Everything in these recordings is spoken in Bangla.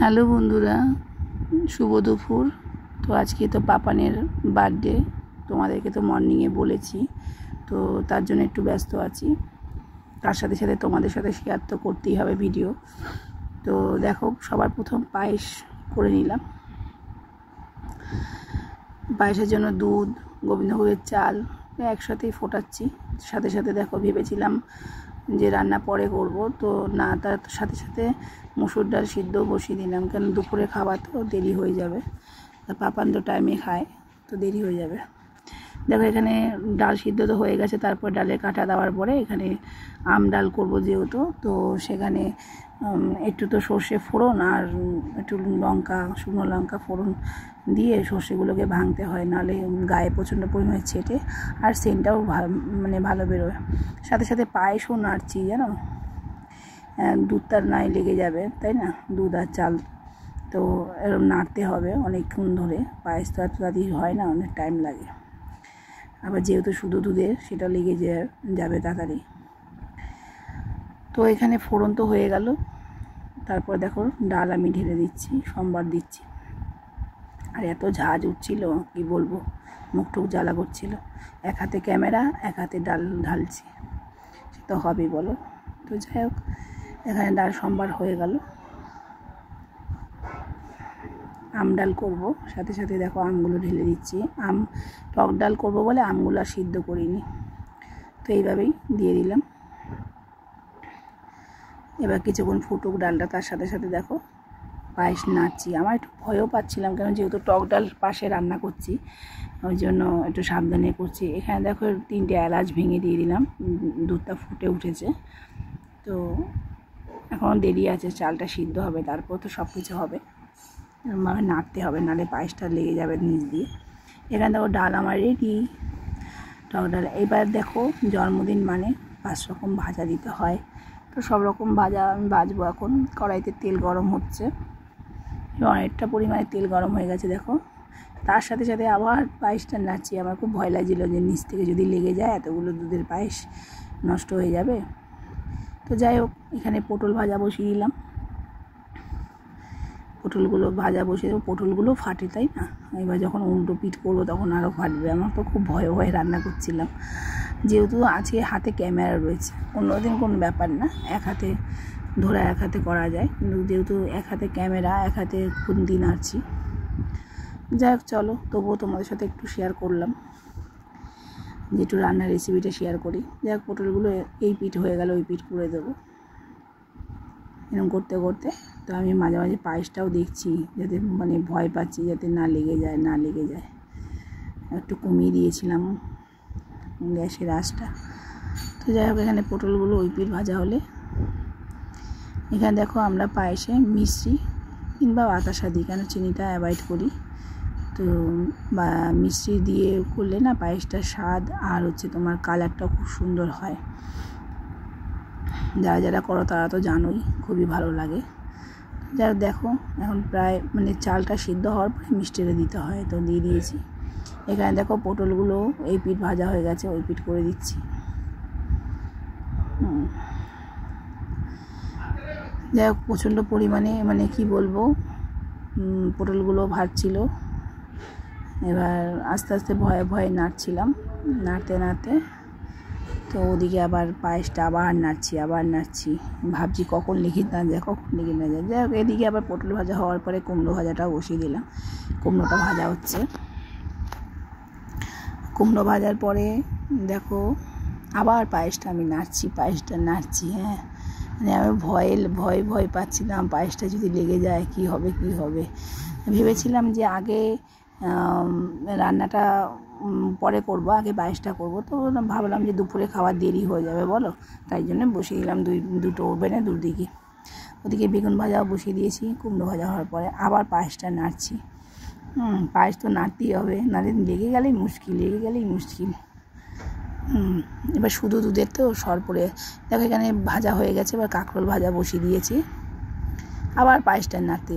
হ্যালো বন্ধুরা, শুভ দুপুর। তো আজকে তো পাপানের বার্থডে, তোমাদেরকে তো মর্নিংয়ে বলেছি, তো তার জন্য একটু ব্যস্ত আছি। তার সাথে সাথে তোমাদের সাথে শেয়ার তো করতেই হবে ভিডিও। তো দেখো, সবার প্রথম পায়েস করে নিলাম। পায়েসের জন্য দুধ, গোবিন্দভোগের চাল একসাথেই ফোটাচ্ছি। সাথে সাথে দেখো, ভেবেছিলাম যে রান্না পরে করব, তো না, তার সাথে সাথে মুসুর ডাল সিদ্ধ বসিয়ে দিলাম, কারণ দুপুরে খাবার তো দেরি হয়ে যাবে। পাপান তো টাইমে খায়, তো দেরি হয়ে যাবে। দেখো, এখানে ডাল সিদ্ধ তো হয়ে গেছে। তারপর ডালের কাঁটা দেওয়ার পরে এখানে আম ডাল করব যেহেতু, তো সেখানে একটু তো সর্ষে ফোড়ন আর একটু লঙ্কা, শুকনো লঙ্কা ফোড়ন দিয়ে সর্ষেগুলোকে ভাঙতে হয়, নাহলে গায়ে প্রচণ্ড পরিমাণে ছেটে আর সেন্টটাও ভালো বেরোয়। সাথে সাথে পায়েসও নাড়ছি, জানো, দুধটা নাই লেগে যাবে, তাই না? দুধ আর চাল তো এরকম নাড়তে হবে অনেকক্ষণ ধরে। পায়েস তো এত তাড়াতাড়ি হয় না, অনেক টাইম লাগে। আবার যেহেতু শুধু দুধের, সেটা লেগে যাবে তাড়াতাড়ি। তো এখানে ফোড়ন তো হয়ে গেল। তারপর দেখো, ডাল আমি ঢেলে দিচ্ছি, সোমবার দিচ্ছি। আর এত ঝাঁজ উঠছিল, কি বলবো, মুখটুক জ্বালা করছিল। এক হাতে ক্যামেরা, এক হাতে ডাল ঢালছি, সে তো হবেই বলো। তো যাই হোক, এখানে ডাল সোমবার হয়ে গেল। আম ডাল করবো, সাথে সাথে দেখো আমগুলো ঢেলে দিচ্ছি। আম টক ডাল করবো বলে আমগুলো আর সিদ্ধ করিনি, তো এইভাবেই দিয়ে দিলাম। এবার কিছুক্ষণ ফুটুক ডালটা, তার সাথে সাথে দেখো পায়েস নাড়ছি। আমার একটু ভয়ও পাচ্ছিলাম, কারণ যেহেতু টক ডাল পাশে রান্না করছি, ওই জন্য একটু সাবধানে করছি। এখানে দেখো 3টে এলাচ ভেঙে দিয়ে দিলাম। দুধটা ফুটে উঠেছে, তো এখন দেরি আছে, চালটা সিদ্ধ হবে, তারপর তো সব কিছু হবে। এরকমভাবে নাড়তে হবে, নাহলে পায়েসটা লেগে যাবে নিচ দিয়ে। এখানে দেখো ডাল আমার রেডি, টক ডাল। এবার দেখো, জন্মদিন মানে 5 রকম ভাজা দিতে হয়, তো সব রকম ভাজা আমি ভাজবো। এখন কড়াইতে তেল গরম হচ্ছে, অনেকটা পরিমাণে তেল গরম হয়ে গেছে দেখো। তার সাথে সাথে আবার পায়েসটা নাড়ছি। আমার খুব ভয় লাগছিলো যে নিচ থেকে যদি লেগে যায়, এতগুলো দুধের পায়েস নষ্ট হয়ে যাবে। তো যাই হোক, এখানে পটল ভাজা বসিয়ে দিলাম। পটলগুলো ভাজা বসিয়ে দেবো। পটলগুলো ফাটে, তাই না? এবার যখন উল্টো পিঠ করবো তখন আরও ফাটবে। আমার তো খুব ভয়ে ভয়ে রান্না করছিলাম, যেহেতু আজকে হাতে ক্যামেরা রয়েছে। অন্যদিন কোনো ব্যাপার না, এক হাতে ধরে এক হাতে করা যায়, কিন্তু যেহেতু এক হাতে ক্যামেরা, এক হাতে খুন্তি নাড়ছি। যাই হোক, চলো, তবুও তোমাদের সাথে একটু শেয়ার করলাম, যে একটু রান্নার রেসিপিটা শেয়ার করি। যাই হোক, পটলগুলো এই পিঠ হয়ে গেলে ওই পিঠ করে দেবো, এরকম করতে করতে। তো আমি মাঝে মাঝে পায়েসটাও দেখছি, যাতে ভয় পাচ্ছি যাতে না লেগে যায়। একটু কমিয়ে দিয়েছিলাম গ্যাসের আঁচটা। তো যাই হোক, এখানে পটলগুলো ওই পিঠ ভাজা হলে, এখানে দেখো আমরা পায়েসে মিষ্টি কিংবা বাতাসা দিই, কেন চিনিটা অ্যাভয়েড করি। তো মিষ্টি দিয়ে করলে না পায়েসটার স্বাদ আর তোমার কালারটাও খুব সুন্দর হয়। যারা যারা করো তারা তো জানোই, খুবই ভালো লাগে। যাই দেখো, এখন প্রায় চালটা সিদ্ধ হওয়ার পরে মিষ্টিটা দিতে হয়, তো দিয়ে দিয়েছি। এখানে দেখো, পটলগুলো এই পিঠ ভাজা হয়ে গেছে, ওই পিঠ করে দিচ্ছি। যাই হোক, প্রচণ্ড পরিমাণে কি বলবো, পটলগুলো ভাজছিল। এবার আস্তে আস্তে ভয়ে ভয়ে নাড়ছিলাম, নাড়তে তো ওদিকে আবার পায়েসটা আবার নাড়ছি, ভাবছি কখন লিখি না যায়। যাই হোক, এদিকে আবার পটল ভাজা হওয়ার পরে কুমড়ো ভাজাটাও বসিয়ে দিলাম। কুমড়োটা ভাজা হচ্ছে। কুমড়ো ভাজার পরে দেখো, আবার পায়েসটা আমি নাড়ছি। হ্যাঁ, আমি ভয় পাচ্ছিলাম, পায়েসটা যদি লেগে যায় কি হবে। ভেবেছিলাম যে আগে রান্নাটা পরে করব, আগে পায়েসটা করব। তো ভাবলাম যে দুপুরে খাওয়ার দেরি হয়ে যাবে বলো, তাই জন্য বসিয়ে দিলাম দুটো ওভেনে দুদিকে। ওদিকে বেগুন ভাজাও বসিয়ে দিয়েছি। কুমড়ো ভাজা হওয়ার পরে আবার পায়েসটা নাড়ছি। পায়েস তো নাড়তেই হবে, নাহলে লেগে গেলেই মুশকিল। এবার শুধু দুধের তো সর পড়ে দেখো, এখানে ভাজা হয়ে গেছে। এবার কাঁকরোল ভাজা বসিয়ে দিয়েছি। আবার পায়েসটা নাড়তে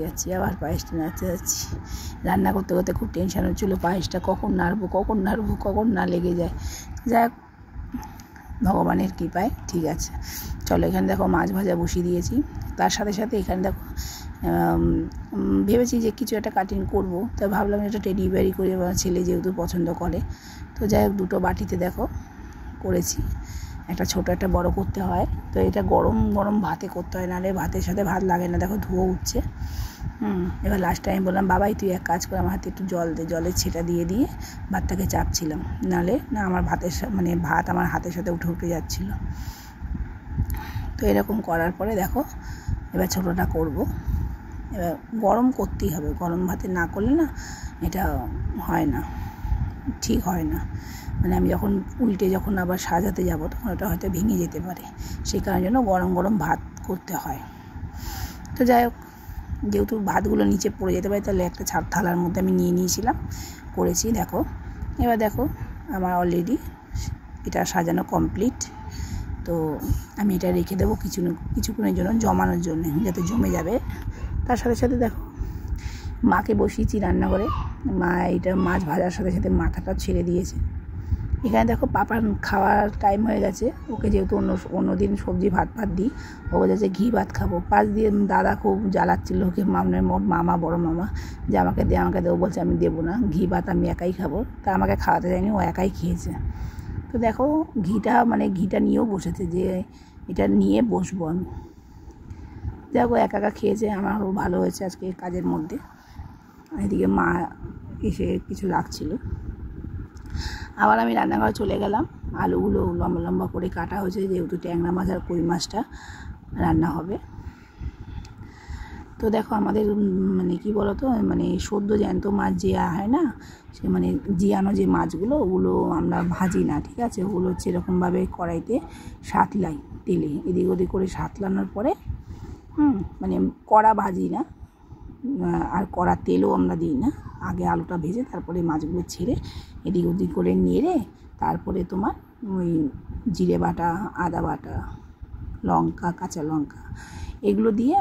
যাচ্ছি। রান্না করতে করতে খুব টেনশন হচ্ছিলো, পায়েসটা কখন নাড়বো, কখন না লেগে যায়। যাক, ভগবানের কৃপায় ঠিক আছে। চলো, এখানে দেখো মাছ ভাজা বসিয়ে দিয়েছি। তার সাথে সাথে এখানে দেখো ভেবেছি যে কিছু একটা কাটিং করব, তাই ভাবলাম এটা টেডি বিয়ারই করে, ছেলে যেহেতু পছন্দ করে। তো যাই হোক, দুটো বাটিতে দেখো করেছি, একটা ছোট একটা বড় করতে হয়। তো এটা গরম গরম ভাতে করতে হয়, নাহলে ভাতের সাথে ভাত লাগে না। দেখো ধোয়া উঠছে। এবার লাস্ট টাইম বললাম, বাবাই তুই এক কাজ করে আমার হাতে একটু জল দে, জলের ছেটা দিয়ে দিয়ে ভাতটাকে চাপছিলাম, নাহলে না আমার ভাত আমার হাতের সাথে উঠে উঠে যাচ্ছিল। তো এরকম করার পরে দেখো এবার ছোটোটা করব। এবার গরম করতেই হবে, গরম ভাতে না করলে না এটা হয় না, ঠিক হয় না। মানে আমি যখন উল্টে যখন আবার সাজাতে যাব তখন ওটা হয়তো ভেঙে যেতে পারে, সেই কারণের জন্য গরম গরম ভাত করতে হয়। তো যাই হোক, যেহেতু ভাতগুলো নিচে পড়ে যেতে পারে, তাহলে একটা থালার মধ্যে আমি নিয়ে নিয়েছিলাম, করেছি। দেখো এবার দেখো আমার অলরেডি এটা সাজানো কমপ্লিট। তো আমি এটা রেখে দেবো কিছুক্ষণের জন্য, জমানোর জন্য, যাতে জমে যাবে। তার সাথে সাথে দেখো মাকে বসিয়েছি রান্নাঘরে। মা এটা মাছ ভাজার সাথে সাথে মাথাটা ছেড়ে দিয়েছে। এখানে দেখো পাপার খাওয়ার টাইম হয়ে গেছে, ওকে যেহেতু অন্য দিন সবজি ভাত দিই, ও বলেছে ঘি ভাত খাবো। পাশ দিয়ে দাদা খুব জ্বালাচ্ছিল ওকে, মামা বড় মামা, যে আমাকে দেবো, বলছে আমি দেবো না, ঘি ভাত আমি একাই খাবো। তা আমাকে খাওয়াতে যায়নি, ও একাই খেয়েছে। তো দেখো ঘিটা নিয়েও বসেছে, যে এটা নিয়ে বসবো আমি। দেখো একা খেয়েছে, আমারও ভালো হয়েছে আজকে কাজের মধ্যে। এদিকে মা এসে কিছু রাখছিল। আবার আমি রান্নাঘরে চলে গেলাম, আলুগুলো লম্বা লম্বা করে কাটা হয়েছে, যেহেতু ট্যাংরা মাছ আর কই মাছটা রান্না হবে। তো দেখো আমাদের কি বলতো, সদ্য জ্যান্ত মাছ যে হয় না, সে জিয়ানো যে মাছগুলো, ওগুলো আমরা ভাজি না, ঠিক আছে। ওগুলো হচ্ছে এরকমভাবে কড়াইতে সাঁতলাই, তেলে এদিক ওদিক করে সাঁতলানোর পরে কড়া ভাজি না, আর কড়া তেলও আমরা দিই না। আগে আলুটা ভেজে তারপরে মাছগুলো ছেড়ে এদিক ওদিক করে নেড়ে, তারপরে তোমার ওই জিরে বাটা, আদা বাটা, লঙ্কা, কাঁচা লঙ্কা, এগুলো দিয়ে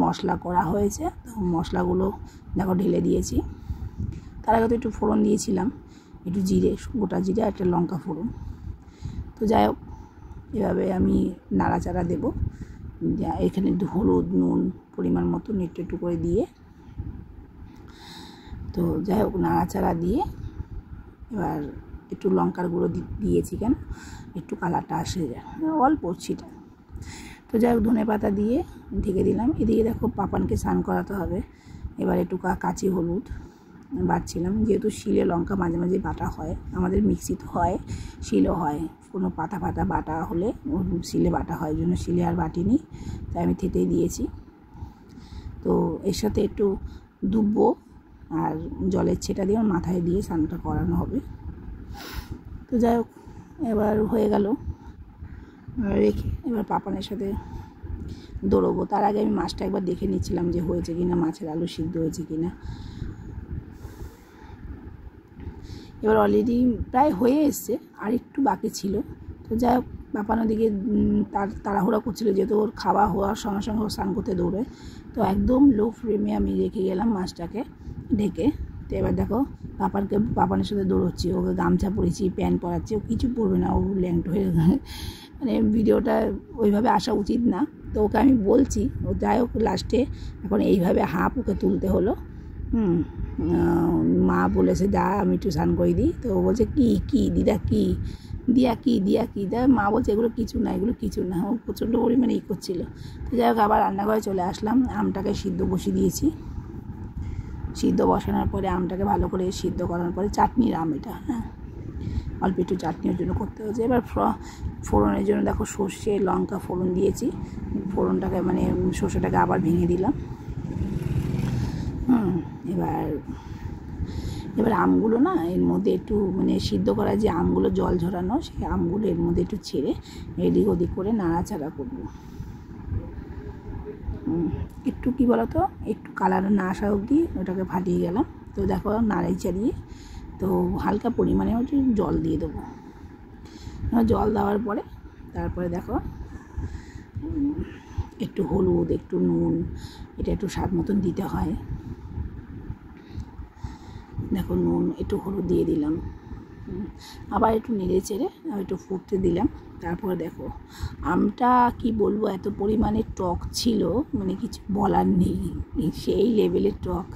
মশলা করা হয়েছে। তো মশলাগুলো দেখো ঢেলে দিয়েছি। তার আগে তো একটু ফোড়ন দিয়েছিলাম, একটু জিরে, গোটা জিরে, একটা লঙ্কা ফোড়ন। তো যাই হোক, এভাবে আমি নাড়াচাড়া দেবো। এখানে একটু হলুদ, নুন পরিমাণ মতো একটু করে দিয়ে, তো যাই হোক নাড়াচাড়া দিয়ে এবার একটু লঙ্কার গুঁড়ো দিয়েছি, কেন একটু কালারটা আসে যায়, অল্প ছিটা। তো যাই হোক ধনে পাতা দিয়ে ঢেকে দিলাম। এদিকে দেখো পাপানকে স্নান করাতে হবে। এবার একটু কাঁচি হলুদ বাটছিলাম, যেহেতু শিলে লঙ্কা মাঝে মাঝে বাটা হয়, আমাদের মিক্সি তো হয়, শিলও হয়, কোনো পাতা বাটা হলে শিলে বাটা হয়, জন্য শিলে আর বাটিনি, তাই আমি থেতেই দিয়েছি। তো এর সাথে একটু দুব্বো আর জলের ছেটা দিয়ে মাথায় দিয়ে স্নানটা করানো হবে। তো যাই হোক এবার হয়ে গেল, রেখে এবার পাপানের সাথে দৌড়বো। তার আগে আমি মাছটা একবার দেখে নিচ্ছিলাম যে হয়েছে কিনা, মাছের আলু সিদ্ধ হয়েছে কিনা। এবার অলরেডি প্রায় হয়ে এসছে, আর একটু বাকি ছিল। তো যাই হোক পাপান ওদিকে তাড়াহুড়া করছিল, যেহেতু ওর খাওয়া হওয়ার সঙ্গে সঙ্গে ও স্নান করতে দৌড়ে। তো একদম লো ফ্লেমে আমি রেখে গেলাম মাছটাকে ঢেকে। তো এবার দেখো পাপানের সাথে দৌড়চ্ছি, ওকে গামছা পরেছি, প্যান্ট পরাচ্ছি, ও কিছু পরবে না, ও ল্যাংট হয়ে ভিডিওটা ওইভাবে আসা উচিত না। তো ওকে আমি বলছি, ও যাই হোক লাস্টে এখন এইভাবে হাঁপ ওকে তুলতে হলো। মা বলেছে যা আমি একটু স্নান করে দিই। তো ও বলছে কি দিদা কি দা, মা বলছে এগুলো কিছু না, ও প্রচণ্ড পরিমাণে করছিল। তো যাই হোক আবার রান্নাঘরে চলে আসলাম, আমটাকে সিদ্ধ বসিয়ে দিয়েছি। সিদ্ধ বসানোর পরে আমটাকে ভালো করে সিদ্ধ করার পরে, চাটনির আম এটা, হ্যাঁ, অল্প একটু চাটনির জন্য করতে হয়েছে। এবার ফোড়নের জন্য দেখো সর্ষে লঙ্কা ফোড়ন দিয়েছি, ফোড়নটাকে সর্ষেটাকে আবার ভেঙে দিলাম। এবার আমগুলো না এর মধ্যে একটু সিদ্ধ করা যে আমগুলো জল ঝরানো, সেই আমগুলো এর মধ্যে একটু ছেড়ে এদিক ওদিক করে নাড়াচাড়া করবো। একটু কি বলতো, একটু কালার না আসা অবধি ওটাকে ফাটিয়ে গেলাম। তো দেখো নাড়াই চাড়িয়ে, তো হালকা পরিমাণে একটু জল দিয়ে দেবো। জল দেওয়ার পরে তারপরে দেখো একটু হলুদ, একটু নুন, এটা একটু স্বাদ মতন দিতে হয়। দেখো নুন একটু হলুদ দিয়ে দিলাম, আবার একটু নেড়ে চেড়ে একটু ফুটতে দিলাম। তারপর দেখো আমটা কি বলবো, এত পরিমাণে টক ছিল, মানে কিছু বলার নেই, সেই লেভেলের টক।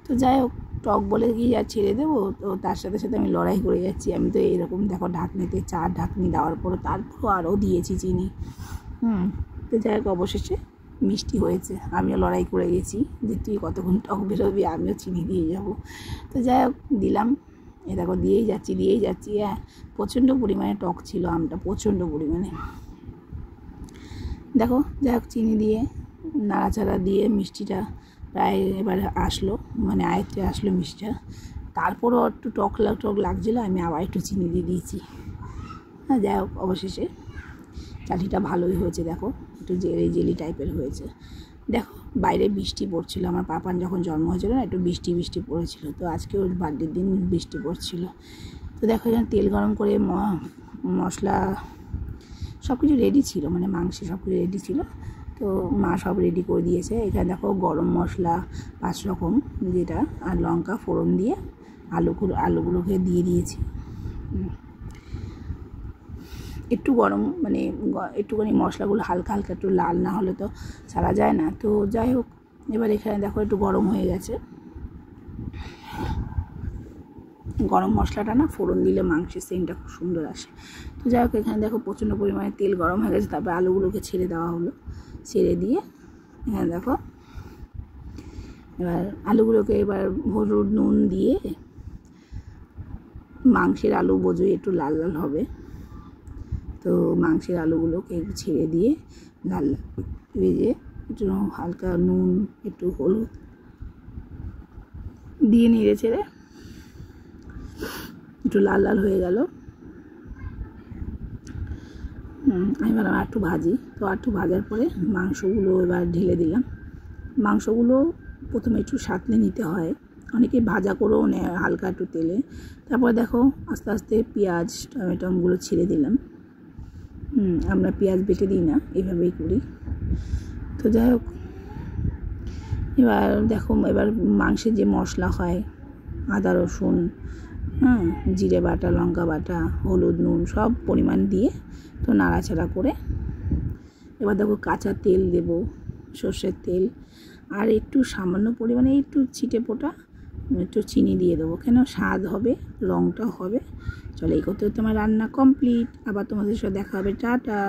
তো যাই হোক, টক বলে কি আর ছেড়ে দেবো, তো তার সাথে সাথে আমি লড়াই করে যাচ্ছি। আমি তো এরকম দেখো ঢাকনিতে 4 ঢাকনি দেওয়ার পর তারপরও আরও দিয়েছি চিনি। তো যাই হোক, অবশেষে মিষ্টি হয়েছে। আমিও লড়াই করে গেছি যে তুই কতক্ষণ টক বেরোবি, আমিও চিনি দিয়ে যাব। তো যাই হোক দিলাম, এ দেখো দিয়েই যাচ্ছি। হ্যাঁ, প্রচণ্ড পরিমাণে টক ছিল আমটা, প্রচণ্ড পরিমাণে। দেখো যাই হোক, চিনি দিয়ে নাড়াচাড়া দিয়ে মিষ্টিটা প্রায় এবার আসলো, মানে আয়ত্তে আসলো মিষ্টিটা। তারপরও একটু টক লাগছিলো, আমি আবার একটু চিনি দিয়ে দিয়েছি। হ্যাঁ, যাই হোক অবশেষে চাটনিটা ভালোই হয়েছে। দেখো একটু জেলি টাইপের হয়েছে। দেখো বাইরে বৃষ্টি পড়ছিল, আমার পাপার যখন জন্ম হয়েছিল না, একটু বৃষ্টি পড়েছিল। তো আজকে ওর বার্থডের দিন বৃষ্টি পড়ছিল। তো দেখো এখানে তেল গরম করে মশলা সব কিছু রেডি ছিল, মানে মাংসে সব কিছু রেডি ছিল। তো মা সব রেডি করে দিয়েছে। এখানে দেখো গরম মশলা 5 রকম, যেটা আর লঙ্কা ফোড়ন দিয়ে আলুগুলোকে দিয়ে দিয়েছি। একটু গরম, মানে একটুখানি মশলাগুলো হালকা একটু লাল না হলে তো ছাড়া যায় না। তো যাই হোক, এবার এখানে দেখো একটু গরম হয়ে গেছে। গরম মশলাটা না ফোড়ন দিলে মাংসের সেন্টটা খুব সুন্দর আসে। তো যাই হোক, এখানে দেখো প্রচণ্ড পরিমাণে তেল গরম হয়ে গেছে। তারপরে আলুগুলোকে ছেড়ে দেওয়া হলো। ছেড়ে দিয়ে এখানে দেখো এবার আলুগুলোকে এবার হলুদ নুন দিয়ে, মাংসের আলু বোঝোই একটু লাল হবে। তো মাংসের আলুগুলোকে ছেড়ে দিয়ে লাল ভেজে একটু হালকা নুন একটু হলুদ দিয়ে নেড়ে ছেড়ে একটু লাল হয়ে গেল। এবার একটু ভাজি। তো একটু ভাজার পরে মাংসগুলো এবার ঢেলে দিলাম। মাংসগুলো প্রথমে একটু সাঁতলে নিতে হয়, অনেকে ভাজা করেও নেয় হালকা একটু তেলে। তারপরে দেখো আস্তে আস্তে পেঁয়াজ টমেটোগুলো ছেড়ে দিলাম। আমরা পেঁয়াজ বেটে দিই না, এভাবেই করি। তো যাই হোক, এবার দেখো এবার মাংসের যে মশলা হয়, আদা রসুন, জিরে বাটা, লঙ্কা বাটা, হলুদ নুন সব পরিমাণ দিয়ে তো নাড়াচাড়া করে এবার দেখো কাঁচা তেল দেব, সর্ষের তেল, আর একটু সামান্য পরিমাণে একটু ছিটে ফোটা একটু চিনি দিয়ে দেবো, কেন স্বাদ হবে, রঙটাও হবে। চলো, এই করতে আমার রান্না কমপ্লিট। আবার তোমাদের সাথে দেখা হবে। টাটা।